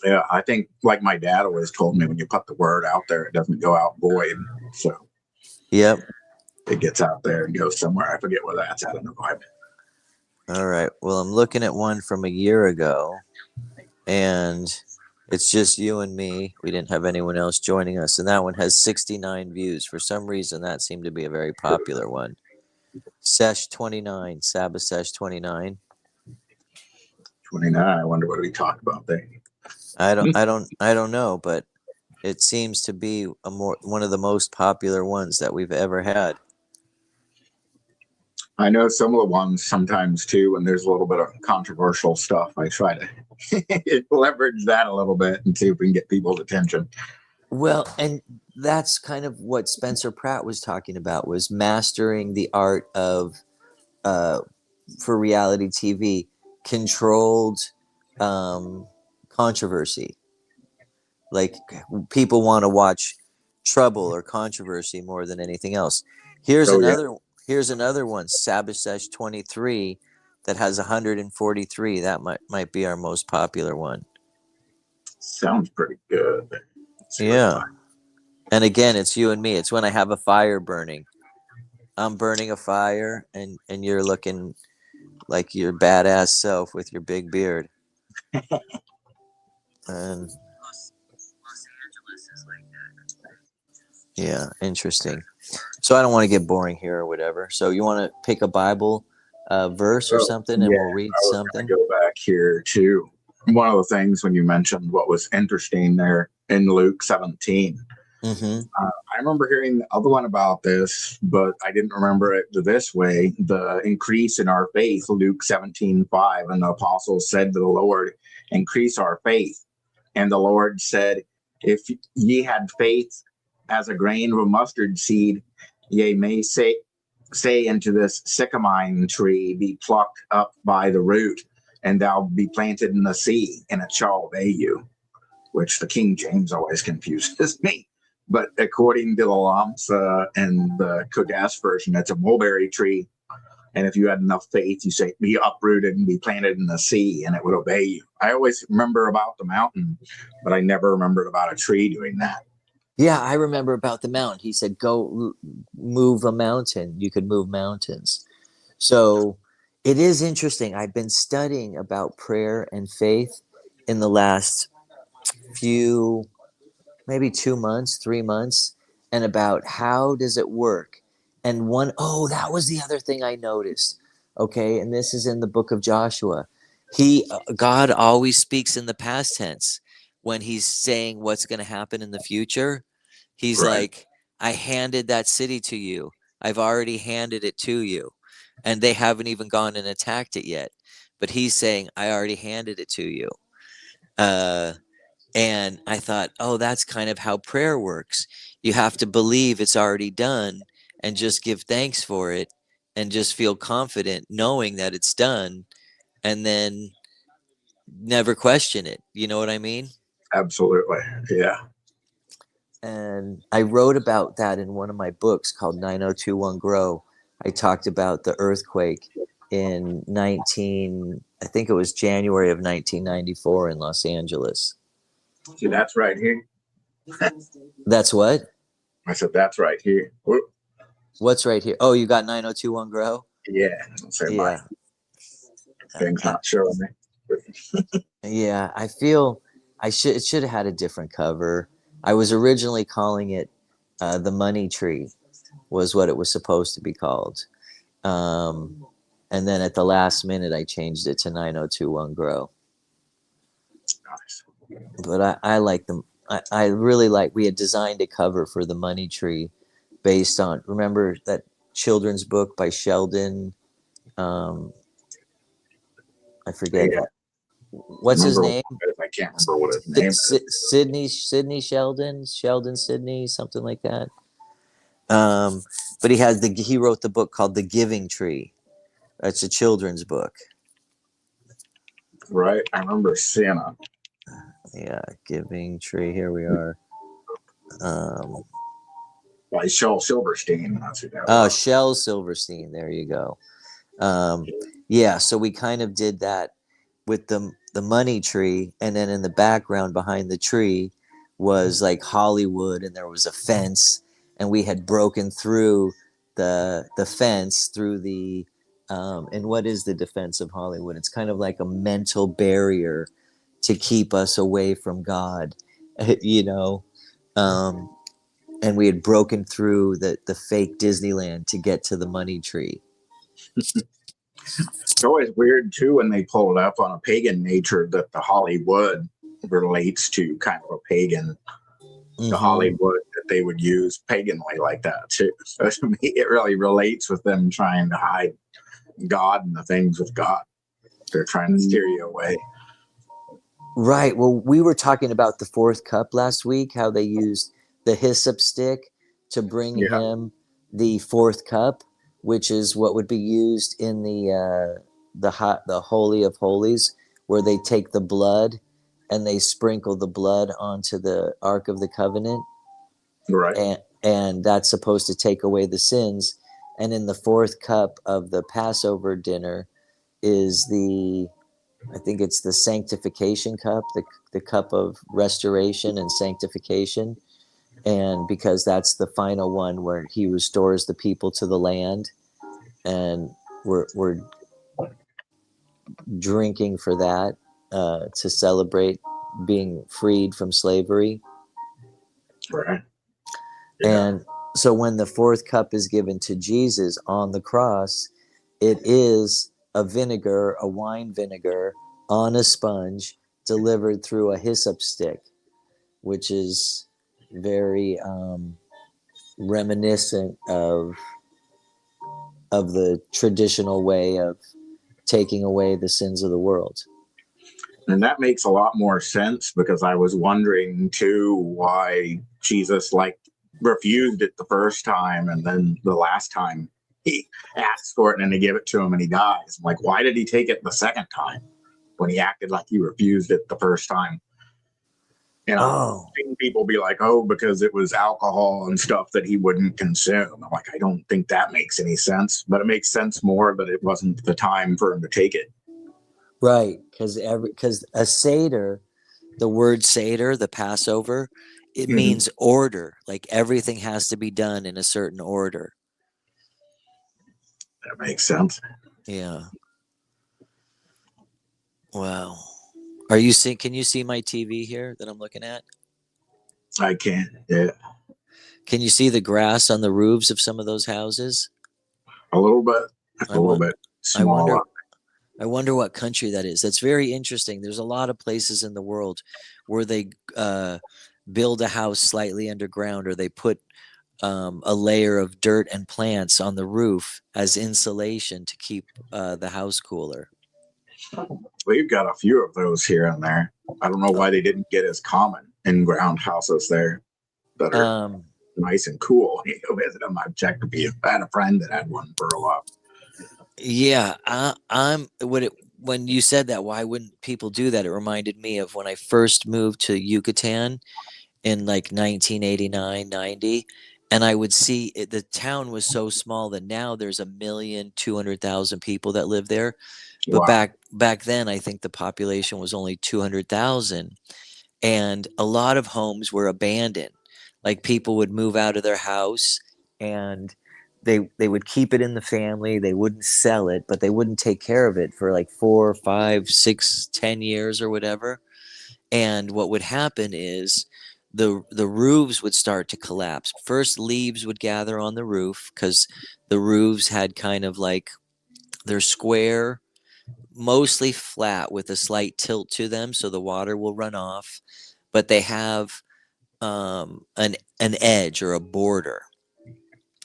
S2: Yeah, I think like my dad always told me, when you put the word out there, it doesn't go out void. So
S3: yep,
S2: it gets out there and goes somewhere. I forget where that's at in the Bible.
S3: All right. Well, I'm looking at one from a year ago, and it's just you and me. We didn't have anyone else joining us, and that one has 69 views. For some reason, that seemed to be a very popular one. Sesh 29, Sabbath Sesh 29.
S2: 29. I wonder what we talked about there.
S3: I don't know, but it seems to be one of the most popular ones that we've ever had.
S2: I know some of the ones sometimes too, when there's a little bit of controversial stuff, I try to leverage that a little bit and see if we can get people's attention.
S3: Well, and that's kind of what Spencer Pratt was talking about, was mastering the art of, for reality TV, controlled controversy. Like, people want to watch trouble or controversy more than anything else. Here's another one, Sabbath Sesh 23, that has 143. That might be our most popular one.
S2: Sounds pretty good.
S3: Yeah. And again, it's you and me. It's when I have a fire burning. I'm burning a fire, and you're looking like your badass self with your big beard. And yeah, interesting. So I don't want to get boring here or whatever. So you want to pick a Bible verse or something, and we'll read something?
S2: Go back here too. One of the things when you mentioned what was interesting there in Luke 17.
S3: Mm-hmm.
S2: I remember hearing the other one about this, but I didn't remember it this way. The increase in our faith, Luke 17:5, and the apostles said to the Lord, increase our faith. And the Lord said, if ye had faith as a grain of a mustard seed, ye may say unto this sycamine tree, be plucked up by the root, and thou be planted in the sea, and it shall obey you. Which the King James always confuses me. But according to the Lamsa and the Kodesh version, it's a mulberry tree. And if you had enough faith, you say, be uprooted and be planted in the sea, and it would obey you. I always remember about the mountain, but I never remembered about a tree doing that.
S3: Yeah, I remember about the mountain. He said, go move a mountain. You could move mountains. So it is interesting. I've been studying about prayer and faith in the last few, maybe 2 months, 3 months, and about how does it work. And that was the other thing I noticed. Okay, and this is in the book of Joshua. God always speaks in the past tense when he's saying what's going to happen in the future. He's like, I handed that city to you. I've already handed it to you. And they haven't even gone and attacked it yet. But he's saying, I already handed it to you. And I thought, that's kind of how prayer works. You have to believe it's already done and just give thanks for it and just feel confident knowing that it's done, and then never question it. You know what I mean?
S2: Absolutely. Yeah.
S3: And I wrote about that in one of my books called 9021 Grow. I talked about the earthquake in I think it was January of 1994 in Los Angeles.
S2: See, that's right here.
S3: That's what?
S2: I said, that's right here. Whoop.
S3: What's right here? Oh, you got 9021 Grow?
S2: Yeah.
S3: Yeah.
S2: Thing's not showing me.
S3: Yeah, I feel it should have had a different cover. I was originally calling it The Money Tree, was what it was supposed to be called. And then at the last minute, I changed it to 9021 Grow.
S2: Nice.
S3: But I like them. I really like, we had designed a cover for The Money Tree based on, remember that children's book by Sheldon I forget.
S2: Yeah.
S3: What's his name?
S2: I can't remember what his name is.
S3: Sydney Sheldon Sydney, something like that. But he wrote the book called The Giving Tree. It's a children's book.
S2: Right, I remember Santa.
S3: Yeah, Giving Tree. Here we are.
S2: By Shel Silverstein. That's who that
S3: Oh, Shel Silverstein. There you go. Yeah, so we kind of did that with the money tree, and then in the background behind the tree was like Hollywood, and there was a fence, and we had broken through the fence through the and what is the defense of Hollywood? It's kind of like a mental barrier to keep us away from God, you know. And we had broken through the fake Disneyland to get to the money tree.
S2: It's always weird too when they pull it up on a pagan nature that the Hollywood relates to kind of a pagan, the Hollywood that they would use paganly like that too. So to me, it really relates with them trying to hide God and the things with God. They're trying to steer you away.
S3: Right. Well, we were talking about the fourth cup last week, how they used the hyssop stick to bring him the fourth cup, which is what would be used in the Holy of Holies, where they take the blood and they sprinkle the blood onto the Ark of the Covenant.
S2: Right.
S3: And that's supposed to take away the sins. And in the fourth cup of the Passover dinner is I think it's the sanctification cup, the cup of restoration and sanctification. And because that's the final one where he restores the people to the land, and we're drinking for that to celebrate being freed from slavery.
S2: Right.
S3: Yeah. And so when the fourth cup is given to Jesus on the cross, it is a wine vinegar on a sponge delivered through a hyssop stick, which is very reminiscent of the traditional way of taking away the sins of the world.
S2: And that makes a lot more sense, because I was wondering too why Jesus refused it the first time, and then the last time he asks for it and then they give it to him and he dies. I'm like, why did he take it the second time when he acted like he refused it the first time? You know, I've seen people be like, oh, because it was alcohol and stuff that he wouldn't consume. I'm like, I don't think that makes any sense, but it makes sense more that it wasn't the time for him to take it.
S3: Right, because a Seder, the word Seder, the Passover, it means order. Like everything has to be done in a certain order.
S2: That makes sense.
S3: Yeah. Wow. Are you seeing? Can you see my TV here that I'm looking at?
S2: I can. Yeah.
S3: Can you see the grass on the roofs of some of those houses?
S2: A little bit. A little bit small.
S3: I wonder what country that is. That's very interesting. There's a lot of places in the world where they build a house slightly underground, or they put a layer of dirt and plants on the roof as insulation to keep the house cooler.
S2: We've got a few of those here and there. I don't know why they didn't get as common in-ground houses there that are nice and cool. You go visit them. I've checked a few. I had a friend that had one for a while.
S3: Yeah, when you said that, why wouldn't people do that? It reminded me of when I first moved to Yucatan in like 1989, 90. And I would see the town was so small that now there's 1,200,000 people that live there. But back then, I think the population was only 200,000. And a lot of homes were abandoned. Like people would move out of their house and they would keep it in the family. They wouldn't sell it, but they wouldn't take care of it for like 4, 5, 6, 10 years or whatever. And what would happen is the roofs would start to collapse. First, leaves would gather on the roof because the roofs had kind of like, they're square, mostly flat with a slight tilt to them, so the water will run off, but they have an edge or a border.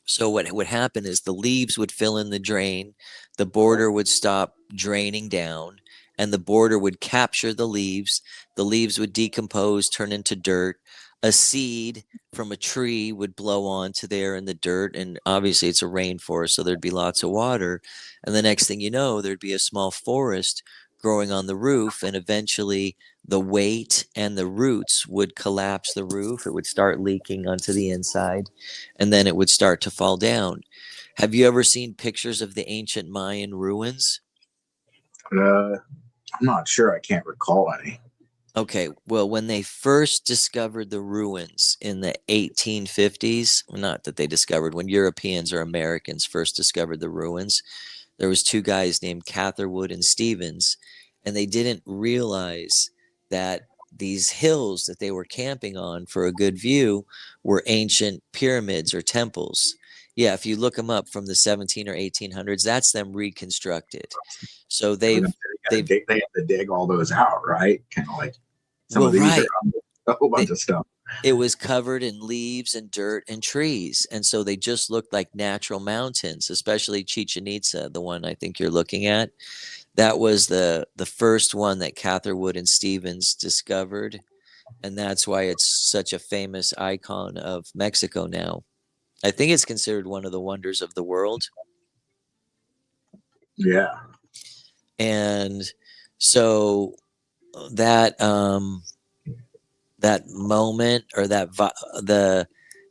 S3: So what would happen is the leaves would fill in the drain, the border would stop draining down, and the border would capture the leaves. The leaves would decompose, turn into dirt. A seed from a tree would blow onto there in the dirt, and obviously it's a rainforest, so there'd be lots of water. And the next thing you know, there'd be a small forest growing on the roof, and eventually the weight and the roots would collapse the roof. It would start leaking onto the inside, and then it would start to fall down. Have you ever seen pictures of the ancient Mayan ruins?
S2: I'm not sure. I can't recall any.
S3: Okay, well, when they first discovered the ruins in the 1850s, not that they discovered, when Europeans or Americans first discovered the ruins, there was two guys named Catherwood and Stevens, and they didn't realize that these hills that they were camping on for a good view were ancient pyramids or temples. Yeah, if you look them up from the 17 or 1800s, that's them reconstructed. So they've
S2: They have to dig all those out, right? Kind of like some
S3: well,
S2: of these
S3: right.
S2: are a whole bunch of stuff.
S3: It was covered in leaves and dirt and trees, and so they just looked like natural mountains, especially Chichen Itza, the one I think you're looking at. That was the first one that Catherwood and Stevens discovered, and that's why it's such a famous icon of Mexico now. I think it's considered one of the wonders of the world.
S2: Yeah.
S3: And so that that moment or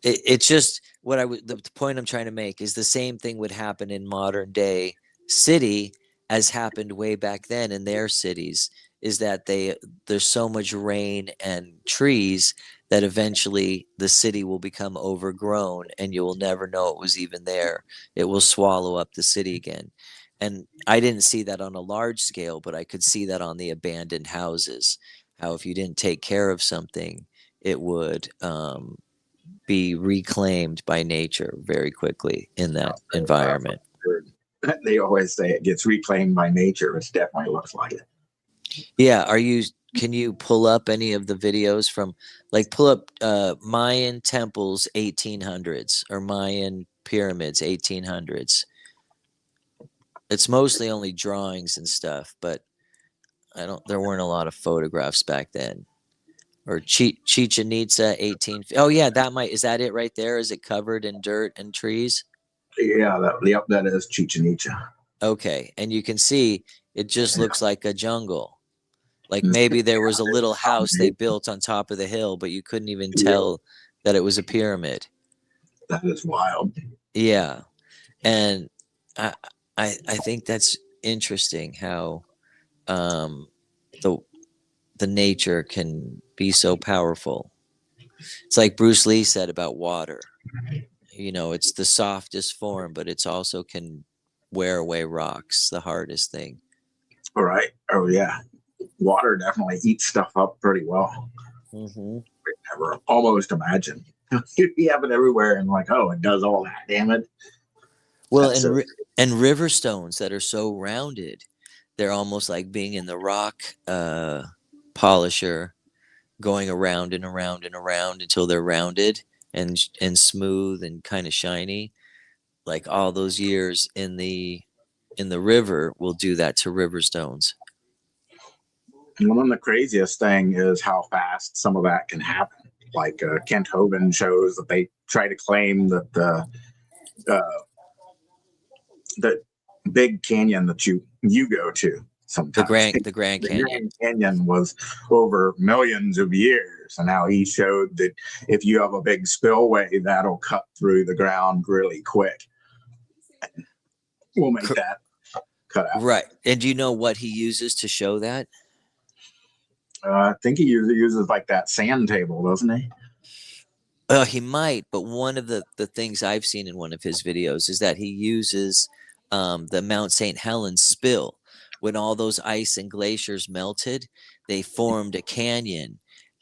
S3: it's just what the point I'm trying to make is the same thing would happen in modern day city as happened way back then in their cities, is that there's so much rain and trees that eventually the city will become overgrown and you will never know it was even there. It will swallow up the city again. And I didn't see that on a large scale, but I could see that on the abandoned houses. How if you didn't take care of something, it would be reclaimed by nature very quickly in that environment.
S2: They always say it gets reclaimed by nature. It definitely looks like it.
S3: Yeah. Can you pull up any of the videos from, like, pull up Mayan temples 1800s or Mayan pyramids 1800s? It's mostly only drawings and stuff, but there weren't a lot of photographs back then. Or Chichen Itza 18. Oh yeah, is that it right there? Is it covered in dirt and trees?
S2: Yeah, that is Chichen Itza.
S3: Okay, and you can see it just looks like a jungle. Like maybe there was a little house they built on top of the hill, but you couldn't even tell that it was a pyramid.
S2: That is wild.
S3: Yeah, and I think that's interesting how the nature can be so powerful. It's like Bruce Lee said about water. It's the softest form, but it's also can wear away rocks, the hardest thing.
S2: All right. Oh yeah, water definitely eats stuff up pretty well.
S3: Mm-hmm.
S2: Never almost imagine you have it everywhere, and like, oh, it does all that damage.
S3: Well, and river stones that are so rounded, they're almost like being in the rock polisher, going around and around and around until they're rounded and smooth and kind of shiny. Like all those years in the river will do that to river stones.
S2: And one of the craziest thing is how fast some of that can happen. Like Kent Hovind shows that they try to claim that the big canyon that you go to sometimes,
S3: the Grand Canyon.
S2: Grand Canyon was over millions of years, and now he showed that if you have a big spillway, that'll cut through the ground really quick. We'll make that cut out.
S3: Right. And do you know what he uses to show that?
S2: I think he uses like that sand table, doesn't he?
S3: He might, but one of the things I've seen in one of his videos is that he uses the Mount St. Helens spill. When all those ice and glaciers melted, they formed a canyon,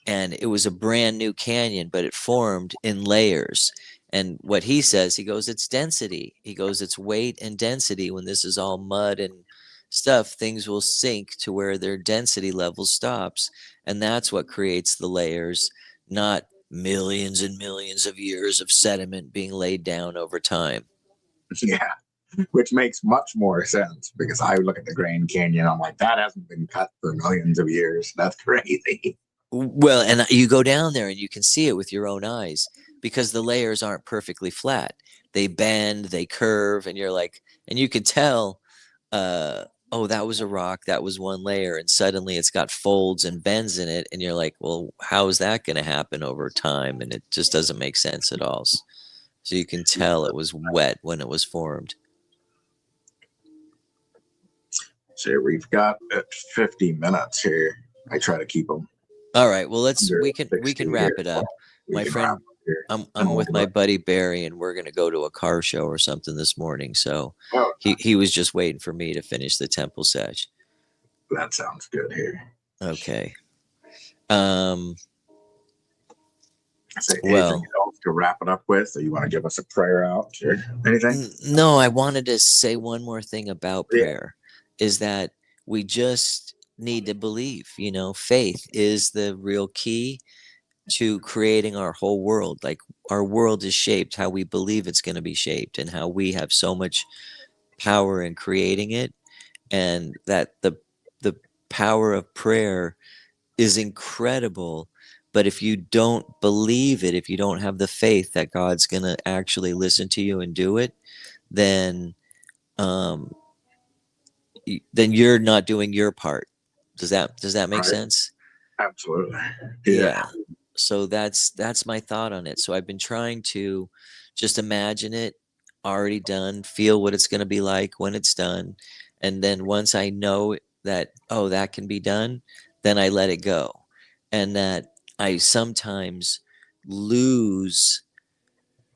S3: and it was a brand new canyon, but it formed in layers. And what he says, he goes, it's density. He goes, it's weight and density. When this is all mud and stuff, things will sink to where their density level stops. And that's what creates the layers, not millions and millions of years of sediment being laid down over time.
S2: Yeah, which makes much more sense because I look at the Grand Canyon, I'm like, that hasn't been cut for millions of years. That's crazy.
S3: Well, and you go down there and you can see it with your own eyes because the layers aren't perfectly flat. They bend, they curve, and you're like, and you can tell, oh, that was a rock, that was one layer, and suddenly it's got folds and bends in it, and you're like, well, how is that going to happen over time? And it just doesn't make sense at all. So you can tell it was wet when it was formed.
S2: So we've got 50 minutes here. I try to keep them.
S3: All right. Well, we can wrap it up. My friend, I'm with my buddy Barry, and we're gonna go to a car show or something this morning. So he was just waiting for me to finish the temple sesh.
S2: That sounds good here.
S3: Okay.
S2: Well, anything else to wrap it up with, or you want to give us a prayer out or anything?
S3: No, I wanted to say one more thing about prayer, is that we just need to believe. You know, faith is the real key to creating our whole world. Like, our world is shaped how we believe it's going to be shaped, and how we have so much power in creating it, and that the power of prayer is incredible. But if you don't believe it, if you don't have the faith that God's going to actually listen to you and do it, then you're not doing your part. Does that make sense?
S2: Absolutely.
S3: Yeah. So that's my thought on it. So I've been trying to just imagine it already done, feel what it's going to be like when it's done. And then once I know that, oh, that can be done, then I let it go. And that I sometimes lose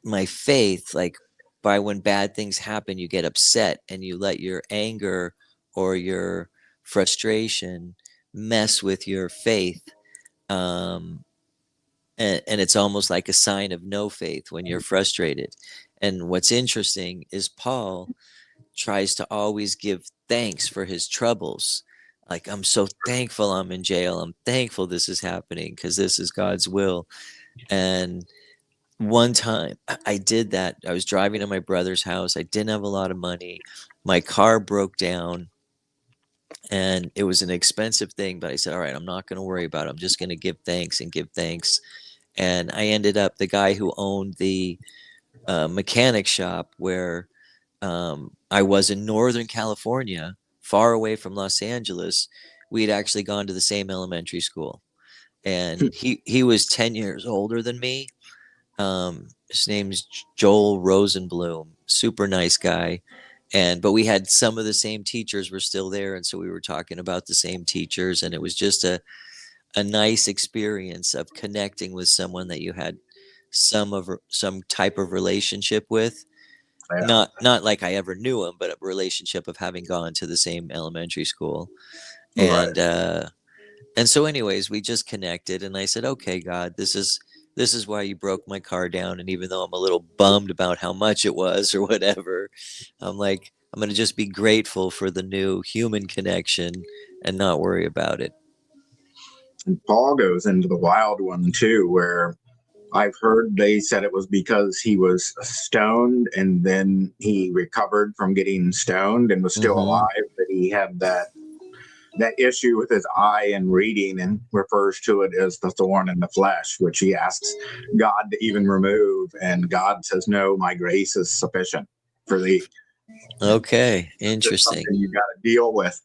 S3: my faith, like, by when bad things happen, you get upset and you let your anger or your frustration mess with your faith. And it's almost like a sign of no faith when you're frustrated. And what's interesting is Paul tries to always give thanks for his troubles. Like, I'm so thankful I'm in jail. I'm thankful this is happening because this is God's will. And one time I did that. I was driving to my brother's house. I didn't have a lot of money. My car broke down, and it was an expensive thing, but I said, all right, I'm not going to worry about it. I'm just going to give thanks and give thanks. And I ended up, the guy who owned the mechanic shop where I was in Northern California, far away from Los Angeles, we had actually gone to the same elementary school. And he was 10 years older than me. His name's Joel Rosenblum, super nice guy. But we had some of the same teachers were still there. And so we were talking about the same teachers, and it was just a nice experience of connecting with someone that you had some type of relationship with. Yeah. Not like I ever knew him, but a relationship of having gone to the same elementary school. And right. And so anyways, we just connected, and I said, okay, God, this is why you broke my car down. And even though I'm a little bummed about how much it was or whatever, I'm like, I'm going to just be grateful for the new human connection and not worry about it.
S2: And Paul goes into the wild one too, where I've heard they said it was because he was stoned and then he recovered from getting stoned and was still alive, but he had that issue with his eye and reading, and refers to it as the thorn in the flesh, which he asks God to even remove. And God says, no, my grace is sufficient for thee.
S3: Okay, interesting.
S2: You got to deal with.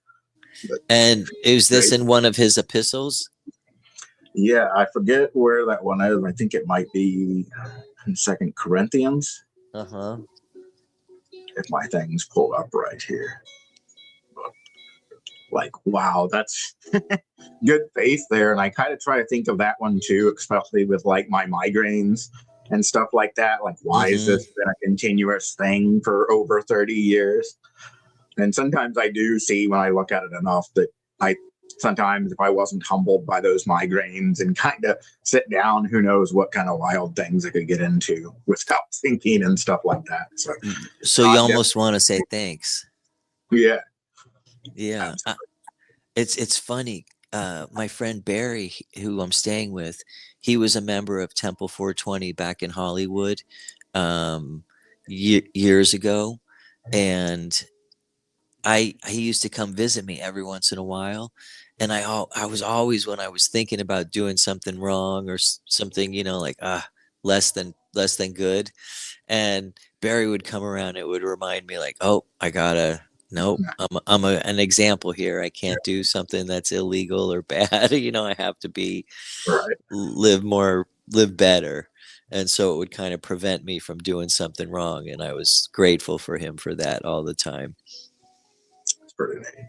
S3: And is this in one of his epistles?
S2: Yeah, I forget where that one is. I think it might be in 2 Corinthians. If my thing's pulled up right here. Like, wow, that's good faith there. And I kind of try to think of that one too, especially with like my migraines and stuff like that. Like, why has this been a continuous thing for over 30 years? And sometimes I do see, when I look at it enough, that sometimes if I wasn't humbled by those migraines and kind of sit down, who knows what kind of wild things I could get into without thinking and stuff like that.
S3: So you almost want to say thanks.
S2: Yeah.
S3: Yeah. It's funny. my friend Barry, who I'm staying with, he was a member of Temple 420 back in Hollywood years ago, and he used to come visit me every once in a while, and I was always, when I was thinking about doing something wrong or something, like less than good, and Barry would come around. It would remind me like, oh, I gotta. Nope, an example here. I can't do something that's illegal or bad. I have to
S2: Right.
S3: live better. And so it would kind of prevent me from doing something wrong. And I was grateful for him for that all the time.
S2: It's pretty neat.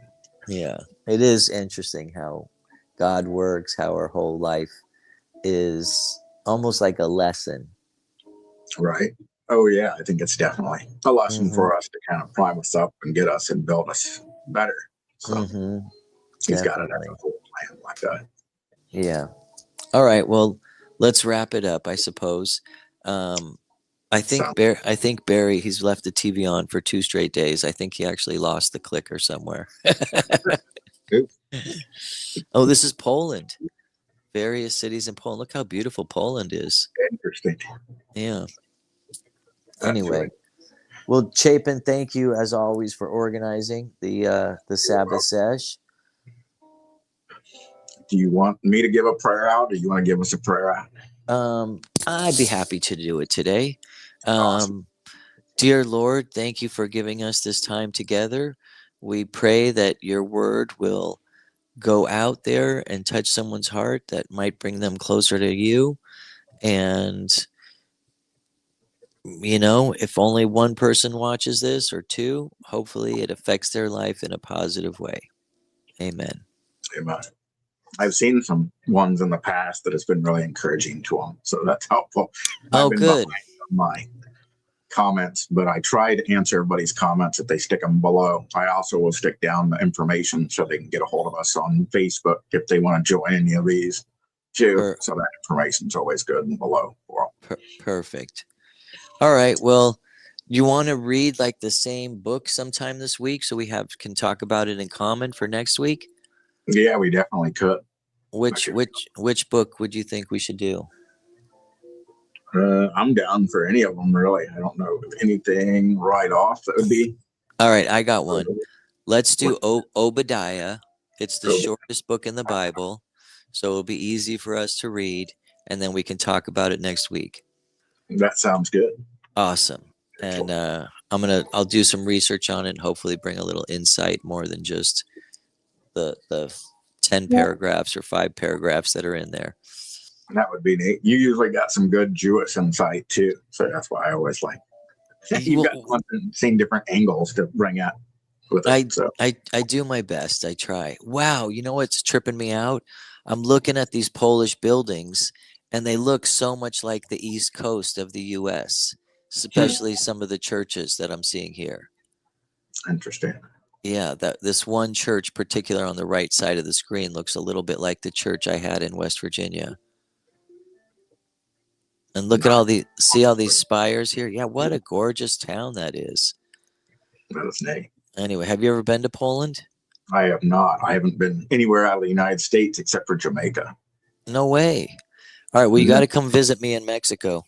S3: Yeah. It is interesting how God works, how our whole life is almost like a lesson.
S2: Right. Oh, yeah. I think it's definitely a lesson for us to kind of prime us up and get us and build us better. So he's got it as a whole plan like that.
S3: Yeah. All right. Well, let's wrap it up, I suppose. I think Barry, he's left the TV on for 2 straight days. I think he actually lost the clicker somewhere. Oh, this is Poland. Various cities in Poland. Look how beautiful Poland is.
S2: Interesting.
S3: Yeah. Anyway, well, Chapin, thank you as always for organizing the Sabbath Sesh.
S2: Do you want me to give a prayer out, or do you want to give us a prayer out?
S3: I'd be happy to do it today.
S2: Awesome.
S3: Dear Lord, thank you for giving us this time together. We pray that your word will go out there and touch someone's heart that might bring them closer to you. And, if only one person watches this or 2, hopefully it affects their life in a positive way. Amen.
S2: Amen. I've seen some ones in the past that has been really encouraging to them, so that's helpful.
S3: Oh, good.
S2: My comments, but I try to answer everybody's comments if they stick them below. I also will stick down the information so they can get a hold of us on Facebook if they want to join any of these too. So that information is always good and below.
S3: Perfect. All right. Well, you want to read like the same book sometime this week so we can talk about it in common for next week?
S2: Yeah, we definitely could.
S3: Which book would you think we should do?
S2: I'm down for any of them, really. I don't know if anything right off that would be.
S3: All right, I got one. Let's do Obadiah. It's the shortest book in the Bible, so it'll be easy for us to read, and then we can talk about it next week.
S2: That sounds good.
S3: Awesome. And I'll do some research on it and hopefully bring a little insight more than just the 10 paragraphs or 5 paragraphs that are in there.
S2: That would be neat. You usually got some good Jewish insight too, so that's why I always like. You've got seen different angles to bring out with it.
S3: I do my best. I try. Wow, you know what's tripping me out? I'm looking at these Polish buildings, and they look so much like the East Coast of the U.S., especially some of the churches that I'm seeing here.
S2: Interesting.
S3: Yeah, this one church, particular on the right side of the screen, looks a little bit like the church I had in West Virginia. And look at see all these spires here? Yeah, what a gorgeous town that is.
S2: That is neat.
S3: Anyway, have you ever been to Poland?
S2: I have not. I haven't been anywhere out of the United States except for Jamaica.
S3: No way. All right, well, you got to come visit me in Mexico.